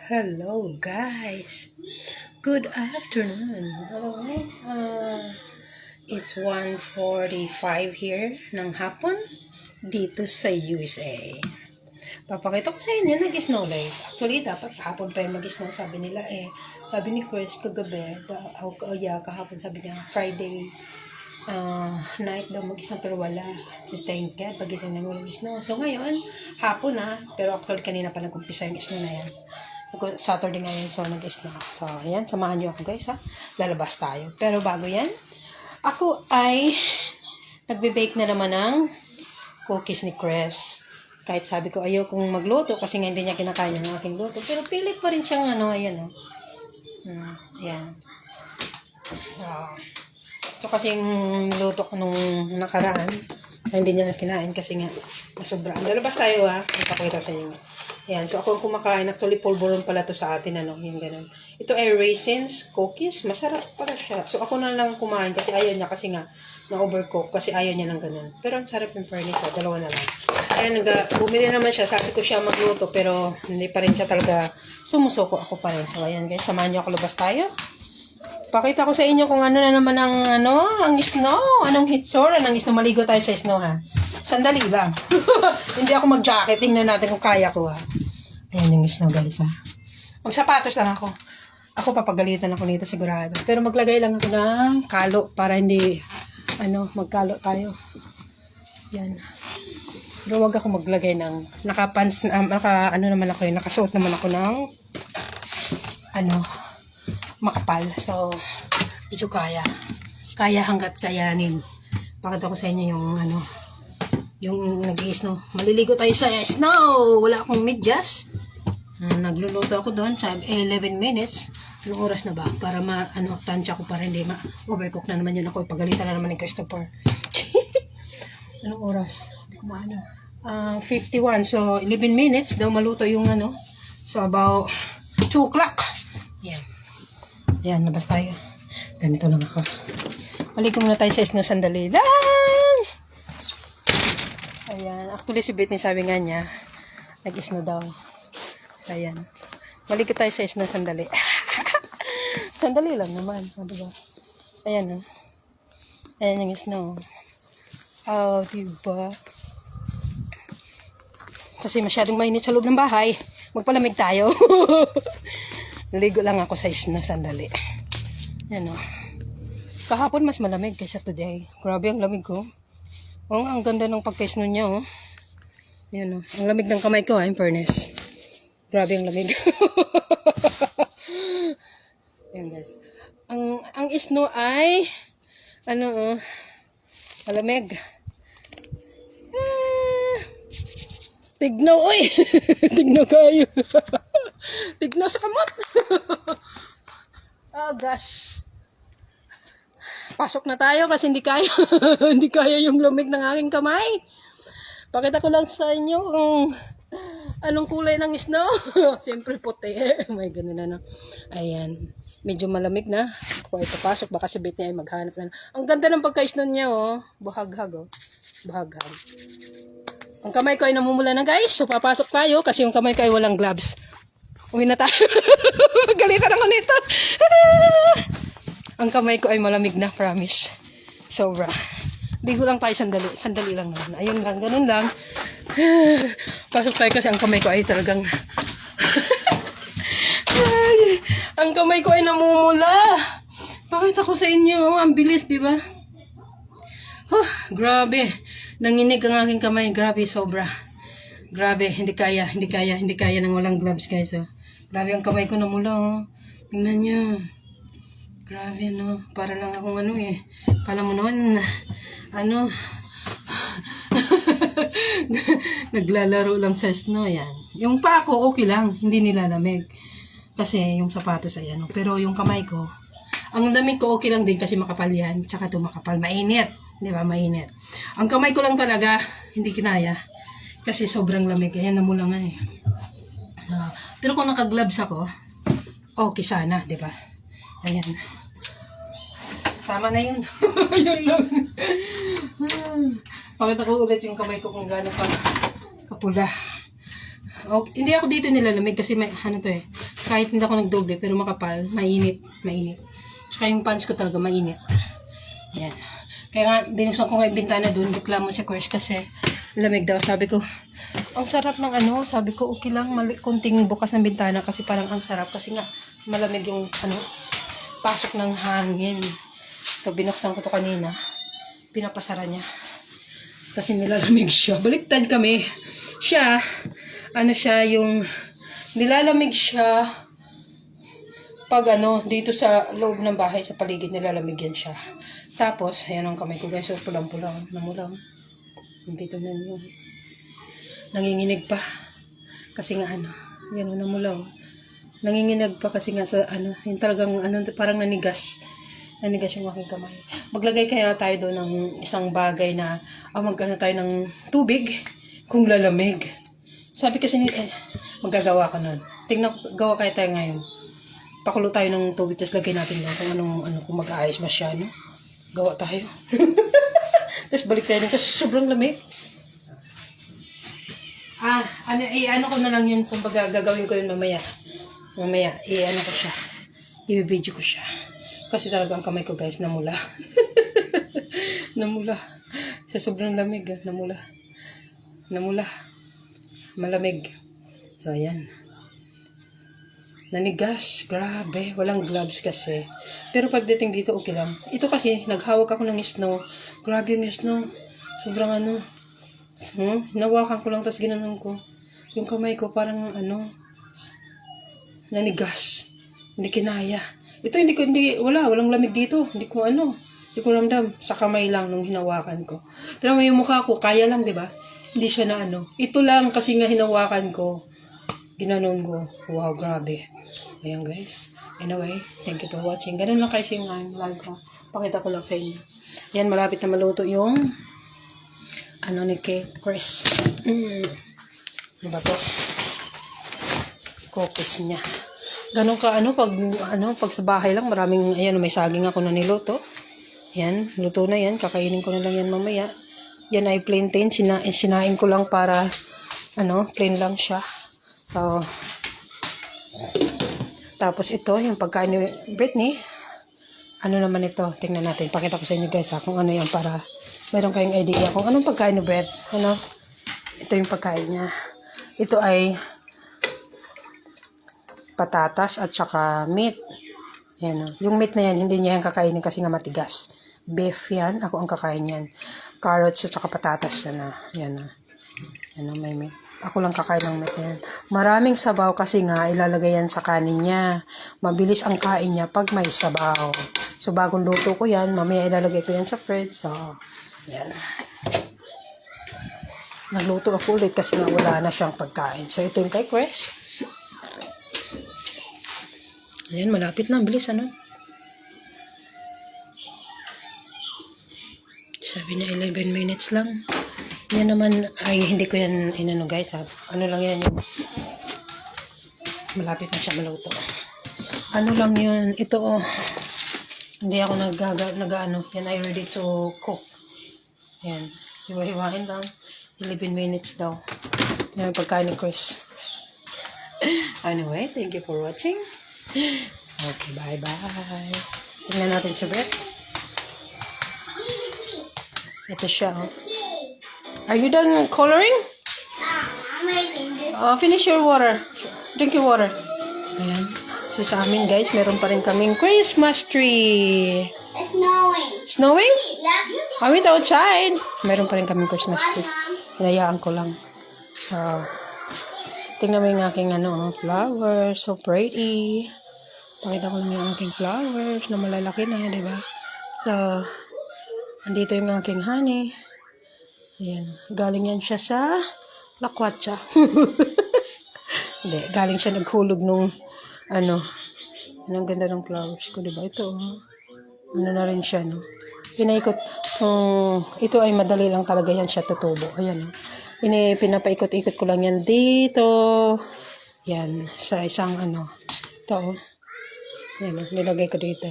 Hello guys, good afternoon. Alright, it's 1:45 here ng hapon dito sa USA. Papakita ko sa inyo, nag-snow light. Actually, dapat kahapon pa yung mag-snow, sabi nila eh. Sabi ni Chris kagabi, kahapon sabi niya, Friday night daw mag-snow pero wala. Si Tenka, pag-isang namin walang snow. So ngayon, hapon na, pero actually kanina pa nag-umpisa yung snow na yan. Saturday ngayon, so nag-snow. So, ayan, samahan nyo ako guys ha. Lalabas tayo. Pero bago yan, ako ay nagbe-bake na naman ng cookies ni Chris. Kahit sabi ko ayaw kong magluto kasi nga hindi niya kinakain ng aking luto. Pero pilit pa rin siyang ayan o. Ayan. Ito kasi yung luto ko nung nakaraan. Hindi niya kinain kasi nga nasobraan. Lalabas tayo ha. Ipakita sa inyo. Ayan. So ako ang kumakain. Actually, pulburon pala to sa atin. Yung ganun. Ito ay raisins, cookies. Masarap pala siya. So ako na lang kumain kasi ayaw niya kasi nga na-overcook kasi ayaw niya ng ganun. Pero ang sarap ng furnace. Dalawa na lang. Ayan, bumili naman siya. Sabi ko siya magluto pero hindi pa rin siya talaga sumusuko. Ako pa rin. So ayan guys, samahan niyo ako, labas tayo. Pakita ko sa inyo kung ano na naman ang snow. Anong hitsura ng snow. Maligo tayo sa snow ha. Sandali lang. Hindi ako mag-jacket. Tingnan natin kung kaya ko ha. Ayan yung snow guys ha. Magsapatos lang ako. Ako papagalitan ako nito sigurado. Pero maglagay lang ako ng kalo para hindi magkalo tayo. Yan. Pero wag ako maglagay ng nakasuot naman ako ng makapal. So, medyo kaya hanggat kayanin. Pakita ko sa inyo yung nag-i-snow. Maliligo tayo sa snow. Wala akong medyas. Nagluluto ako doon sa 11 minutes. Anong oras na ba? Para tansya ko para hindi overcook na naman yun ako. Pagalitan na naman ni Christopher. Anong oras? Hindi ko maano. 51. So, 11 minutes daw maluto yung So, about 2 o'clock. Yan. Yan, labas tayo. Ganito lang ako. Maligo muna tayo sa snow, sandali lang. Ayan. Actually, si Britney sabi nga niya, nag-snow daw. Ayan. Maligo tayo sa snow, sandali. Sandali lang naman. Diba? Ayan, Ayan yung snow. Oh, diba? Kasi masyadong mainit sa loob ng bahay. Magpalamig tayo. Naligo lang ako sa snow, sandali. Yan Kahapon mas malamig kaysa today. Grabe ang lamig ko. Ang ganda ng pagka-snow niya Yan Ang lamig ng kamay ko in fairness. Grabe ang lamig. Yan guys. Ang snow ay malamig. Tignaw, oy! Tignaw kayo. Tignaw sa kamot. Oh gosh. Pasok na tayo kasi hindi kaya. Hindi kaya yung lamig ng aking kamay. Pakita ko lang sa inyo kung anong kulay ng snow. Siyempre puti. May ganun Ayan. Medyo malamig na. Ako ay papasok. Baka si Beth niya ay maghanap na. Ang ganda ng pagka-snow niya Buhaghag Buhaghag. Ang kamay ko ay namumula na guys. So papasok tayo kasi yung kamay ko ay walang gloves. Uwi na tayo. Galitan ako nito. Ang kamay ko ay malamig na, promise. Sobra. Ligo lang tayo sandali. Sandali lang naman. Ayun lang, ganun lang. Pasok tayo kasi ang kamay ko ay talagang ang kamay ko ay namumula. Pakita ko sa inyo. Ang bilis, di ba? Grabe. Nanginig ang aking kamay. Grabe, sobra. Grabe, hindi kaya ng walang gloves guys. Grabe ang kamay ko namula Tingnan niyo. Grabe para lang akong Kala mo naman naglalaro lang sa snow yan. Yung paa ko okay lang, hindi nilalamig. Kasi yung sapatos ayan. Pero yung kamay ko, ang lamig ko okay lang din kasi makapal yan. Tsaka ito makapal, mainit. Di ba, mainit. Ang kamay ko lang talaga, hindi kinaya. Kasi sobrang lamig. Ayan, namula nga pero kung naka-gloves ako, okay sana, di ba? Ayan. Tama na yun. Yun lang. Pakita ko ulit yung kamay ko kung gaano pa kapula. Okay, hindi ako dito nilalamig kasi may, ano to eh. Kahit hindi ako nagdoble, pero makapal, mainit. Mainit. Saka yung pants ko talaga mainit. Yan. Kaya nga, binuksan ko nga yung bintana doon. Reklamo si Chris kasi lamig daw. Sabi ko, ang sarap ng ano. Sabi ko, okay lang, kunting bukas ng bintana kasi parang ang sarap. Kasi nga, malamig yung ano, pasok ng hangin. So, binuksan ko to kanina. Pinapasara niya. Kasi nilalamig siya. Baliktad kami. Siya, ano siya, yung nilalamig siya pag ano, dito sa loob ng bahay, sa paligid, nilalamig yan siya. Tapos, ayan ang kamay ko guys. So, pulang-pulang. Namulang. Dito na yun. Nanginginig pa. Kasi nga ano, yan o, namulaw. Nanginginig pa kasi nga sa ano, yung talagang ano, parang nanigas. Nanigas yung aking kamay. Maglagay kaya tayo doon ng isang bagay na, magkano tayo ng tubig kung lalamig. Sabi kasi ni, magagawa ka nun. Tingnan, gawa kaya tayo ngayon. Pakulo tayo ng tubig, tapos lagay natin doon kung anong, kung mag-aayos ba siya, no? Gawa tayo. Tapos balik tayo din kasi sobrang lamig. Ano ko na lang yun, kumbaga gagawin ko yun mamaya. Mamaya, ano ko siya. I-video ko siya. Kasi talagang kamay ko guys, namula. Namula. Sa sobrang lamig, namula. Namula. Malamig. So, ayan. Nanigas. Grabe. Walang gloves kasi. Pero pagdating dito, okay lang. Ito kasi, naghawak ako ng snow. Grabe yung snow. Sobrang ano. Nawakan ko lang, tapos ginanon ko. Yung kamay ko parang ano, nanigas. Hindi kinaya. Ito walang lamig dito. Hindi ko ramdam. Sa kamay lang nung hinawakan ko. Pero yung mukha ko, kaya lang, di ba? Hindi siya na ano. Ito lang kasi nga hinawakan ko. Ginanon ko. Wow, grabe. Ayan guys. Anyway, thank you for watching. Ganun lang kasi yung vlog ko. Pakita ko lang sa inyo. Ayan, malapit na maluto yung ano ni Chris. Ano ba to? Cookies niya. Ganun ka pag sa bahay lang, maraming, ayan, may saging ako na niluto. Ayan, luto na yan. Kakainin ko na lang yan mamaya. Yan ay plantain. Sinain ko lang para, plain lang siya. So, tapos ito, yung pagkain ni Britney. Ano naman ito? Tingnan natin. Pakita ko sa inyo guys kung ano yan para meron kayong idea kung anong pagkain ni Brett. Ito yung pagkain niya. Ito ay patatas at saka meat. Yan, yung meat na yan, hindi niya yan kakainin kasi nga matigas. Beef yan. Ako ang kakain yan. Carrots at saka patatas yan. Yan. May meat. Ako lang kakain ng meat yan. Maraming sabaw kasi nga ilalagay yan sa kanin niya. Mabilis ang kain niya pag may sabaw. So, bagong luto ko yan. Mamaya ilalagay ko yan sa fridge. So, yan. Nagluto ako ulit kasi nga wala na siyang pagkain. So, ito yung kay Chris. Ayan, malapit na. Bilis, Sabi na 11 minutes lang. Yan naman, ay hindi ko yan guys. Ano lang yan yung malapit na siya maluto. Ano lang yun, ito hindi ako yan ay ready to cook. Yan, hiwa-hiwain lang. 11 minutes daw. Yan ang pagkain ni Chris. Anyway, thank you for watching. Okay, bye-bye. Tingnan natin sa Brett. Ito siya, Are you done coloring? I'm making this. Finish your water. Drink your water. Ayan. So sa amin guys, meron pa rin kaming Christmas tree. It's snowing. Snowing? Yeah. I went outside. Meron pa rin kaming Christmas tree. Hinayaan ko lang. So, tingnan mo yung aking flowers. So pretty. Pakita ko lang yung aking flowers na malalaki na, di ba? So, andito yung aking honey. Ayan. Galing yan siya sa lakwatsa. Hindi. Galing siya naghulog nung ang ganda ng flowers ko, diba? Ito, ano na rin siya, Pinaikot. Ito ay madali lang talaga yan siya tutubo. Ayan, pinapaikot-ikot ko lang yan dito. Yan. Sa isang ito, Yan, nilagay ko dito.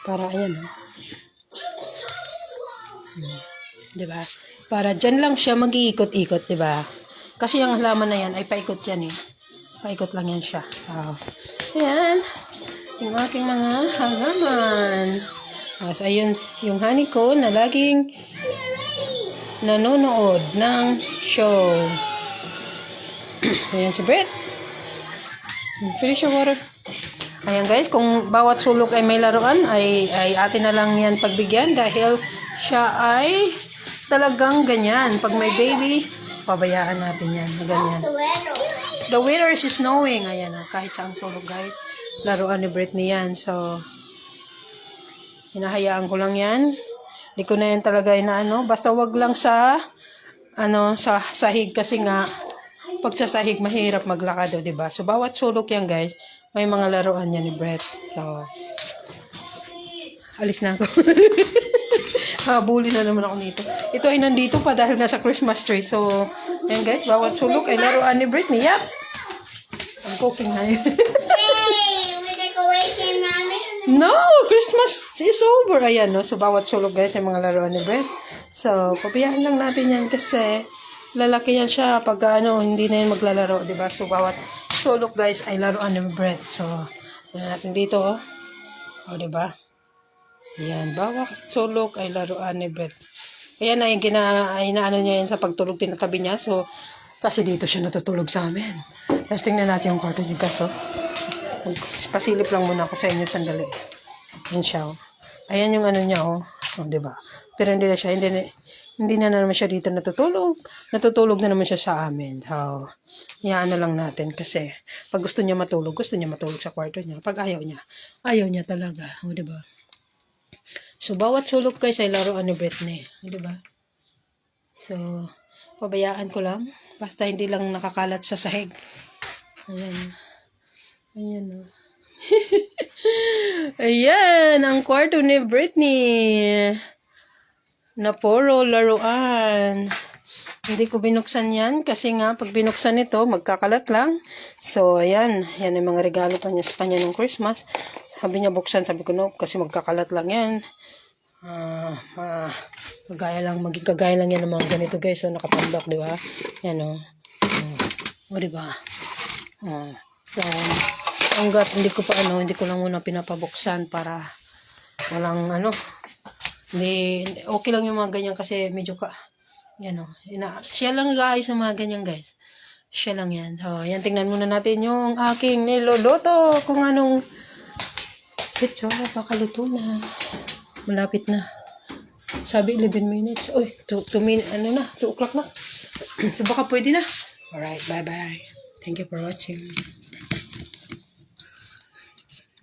Para, ayan, diba? Para dyan lang siya mag-iikot-ikot, diba? Kasi yung halaman na yan ay paikot yan eh. Paikot lang yan siya. So, ayan. Yung aking mga halaman. As ayun, yung honey ko na laging nanonood ng show. Ayan si Brett. Finish your water. Ayan guys, kung bawat sulok ay may laruan, ay atin na lang yan pagbigyan dahil siya ay talagang ganyan. Pag may baby, pabayaan natin yan. Ganyan. The weather. The weather is snowing. Ayan, kahit saang sulok guys. Laruan ni Britney yan. So, hinahayaan ko lang yan. Hindi ko na yan talaga inaano. Basta wag lang sa sa sahig kasi nga pag sa sahig mahirap maglakad, 'di ba? So bawat sulok yan, guys, may mga laruan yan ni Brett. So alis na ako. Habulin na naman ako nito. Ito ay nandito pa dahil nga sa Christmas tree. So, ayan guys, bawat sulok ay laruan ni Britney. Yep! I'm cooking na yun. Yay! We decoration, mommy. No! Christmas is over. Ayan, no? So, bawat sulok, guys, ay mga laruan ni Brett. So, pabayaan lang natin yan kasi lalaki yan siya pag hindi na yan maglalaro, diba? So, bawat sulok, guys, ay laruan ni Brett. So, yan natin dito, oh. O, diba? Yan, bawat sulok ay laruan ni Brett. Ayan na yung inaano niya yan sa pagtulog, tinatabi niya. So, kasi dito siya natutulog sa amin. Tapos tingnan natin yung kwarto niya, kaso. Pasilip lang muna ako sa inyo sandali. Yan siya, oh. Ayan yung ano niya, oh. Oh, diba? Pero hindi na siya, hindi na naman siya dito natutulog. Natutulog na naman siya sa amin. So, yan lang natin kasi pag gusto niya matulog sa kwarto niya. Pag ayaw niya talaga. O, diba? So, bawat sulok guys ay laruan ni Britney. O, diba? So, pabayaan ko lang. Basta hindi lang nakakalat sa sahig. Ayan. Ayan, oh. Ayan, ang kwarto ni Britney. Na puro laruan. Hindi ko binuksan yan kasi nga pag binuksan ito, magkakalat lang. So, ayan. Yan ang mga regalo pa niya sa kanya ng Christmas. Sabi niya buksan, sabi ko no, kasi magkakalat lang yan. Maging kagaya lang yan ng mga ganito guys. So, nakapandok, di ba? Yan o. O, di ba? So, hanggat hindi ko lang muna pinapabuksan para walang hindi, okay lang yung mga ganyan kasi medyo siya lang guys yung mga ganyan guys. Siya lang yan. So, yan, tingnan muna natin yung aking niluluto. Kung anong pizza, baka luto na. Malapit na. Sabi 11 minutes. Uy, 2 o'clock na. So, baka pwede na. Alright, bye-bye. Thank you for watching.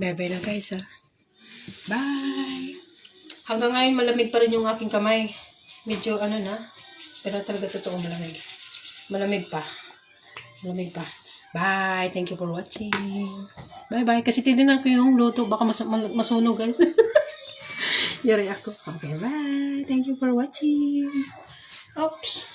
Bye-bye na guys, ha. Bye! Hanggang ngayon, malamig pa rin yung aking kamay. Medyo na. Pero talaga totoo malamig. Malamig pa. Bye! Thank you for watching. Bye-bye. Kasi tininan ko yung luto. Baka masunog, guys. Yari ako. Okay, bye. Thank you for watching. Oops.